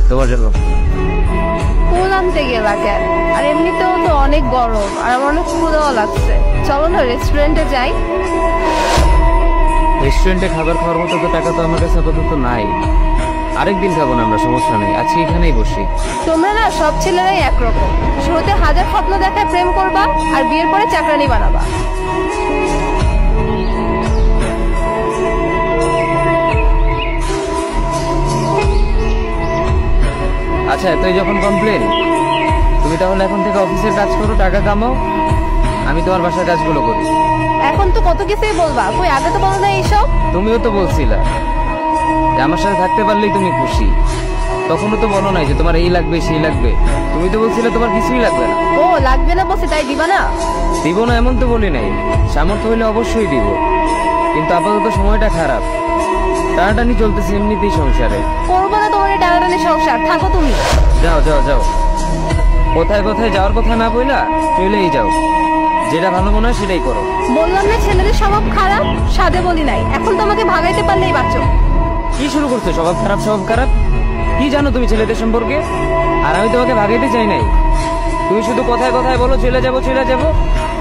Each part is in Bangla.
তোমার জন্য ফুল আনতে গেলা কেন? আর এমনিতেও তো অনেক গরম আর আমার অনেক ক্ষুধাও লাগছে। চলো না রেস্টুরেন্টে যাই। রেস্টুরেন্টে খাবার খাওয়ার মতো তো টাকা তো আমার কাছে আপাতত নাই। আরেকদিন খাবো না আমরা, সমস্যা নেই, আজকে এখানেই বসি। তোমরা না সব ছেলেরাই একরকম, শুরুতে হাজার স্বপ্ন দেখায় প্রেম করবা আর বিয়ের পরে চাকরানি বানাবা। আচ্ছা তুই যখন কমপ্লেন, তুমি তাহলে এখন থেকে অফিসের কাজ করো, টাকা কামাও, আমি তোমার বাসার কাজগুলো করি। এখন তো কত কিছুই বলবা, কই আগে তো বলো না এইসব। তুমিও তো বলছিলা যে আমার সাথে থাকতে পারলেই তুমি খুশি, তখনও তো বলো নাই যে তোমার এই লাগবে সেই লাগবে, তুমি তো বলছিলে তোমার কিছুই লাগবে না। ও লাগবে না বসে তাই দিবা না? দিব না এমন তো বলি নাই, সামর্থ্য হইলে অবশ্যই দিব, কিন্তু আপাতত সময়টা খারাপ, টানাটানি চলতেছে এমনিতেই সংসারে। করবো না তোমার এই টানাটানি সংসার, থাকো তুমি। যাও যাও যাও, কোথায় কোথায় যাওয়ার কথা না বইলা চলেই যাও, যেটা ভালো মনে হয় সেটাই করো। বললাম না ছেলেদের স্বভাব খারাপ, সাদে বলি নাই, এখন তোমাকে ভাগাইতে পারলেই বাঁচো। কি শুরু করছো স্বভাব খারাপ স্বভাব খারাপ? কি জানো তুমি ছেলেদের সম্পর্কে? আর আমি তোমাকে ভাগাইতে চাই নাই, তুমি শুধু কথায় কথায় বলো চলে যাবো চলে যাবো,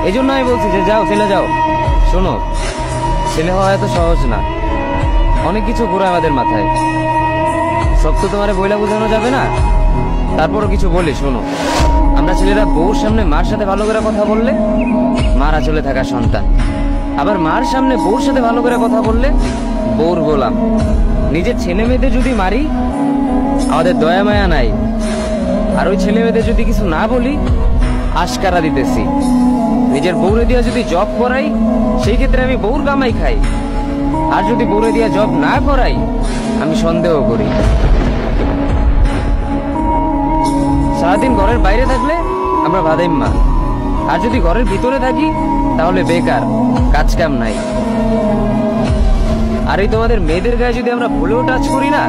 এই জন্য আমি বলছি যে যাও চলে যাও। শোনো, ছেলে হওয়া এত সহজ না, অনেক কিছু ঘুরে আমাদের মাথায়, সব তো তোমার বইলা বোঝানো যাবে না, তারপরও কিছু বলি শোনো। আমরা ছেলেরা বউর সামনে মার সাথে ভালো করে কথা বললে মার আঁচলে থাকা সন্তান, আবার মার সামনে বউর সাথে ভালো করে কথা বললে বউর গোলাম। নিজের ছেলে মেয়েদের যদি মারি আমাদের দয়া মায়া নাই, আর ওই ছেলে মেয়েদের যদি কিছু না বলি আশকারা দিতেছি। নিজের বউরে দিয়া যদি জব করাই সেই ক্ষেত্রে আমি বউর কামাই খাই, আর যদি বউরে দিয়া জব না করাই আমি সন্দেহ করি। সারাদিন ঘরের বাইরে থাকলে আমরা ভাদাইম্মা, আর যদি ঘরের ভিতরে থাকি তাহলে বেকার, কাজ কাম নাই। আর এই তোমাদের মেয়েদের গায়ে যদি আমরা ভুলেও টাচ করি না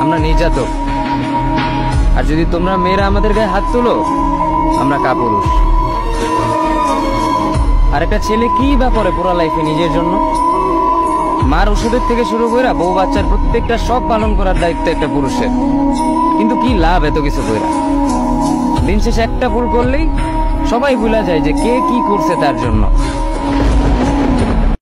আমরা নির্যাতক, আর যদি তোমরা মেয়েরা আমাদের গায়ে হাত তোলো আমরা কাপুরুষ। আর একটা ছেলে কি বা করে পুরো লাইফে নিজের জন্য? মার ওষুধের থেকে শুরু করে বউ বাচ্চার প্রত্যেকটা সব পালন করার দায়িত্ব একটা পুরুষের, কিন্তু কি লাভ এত কিছু কইরা? দিন শেষে একটা ভুল করলেই সবাই ভুলা যায় যে কে কি করছে তার জন্য।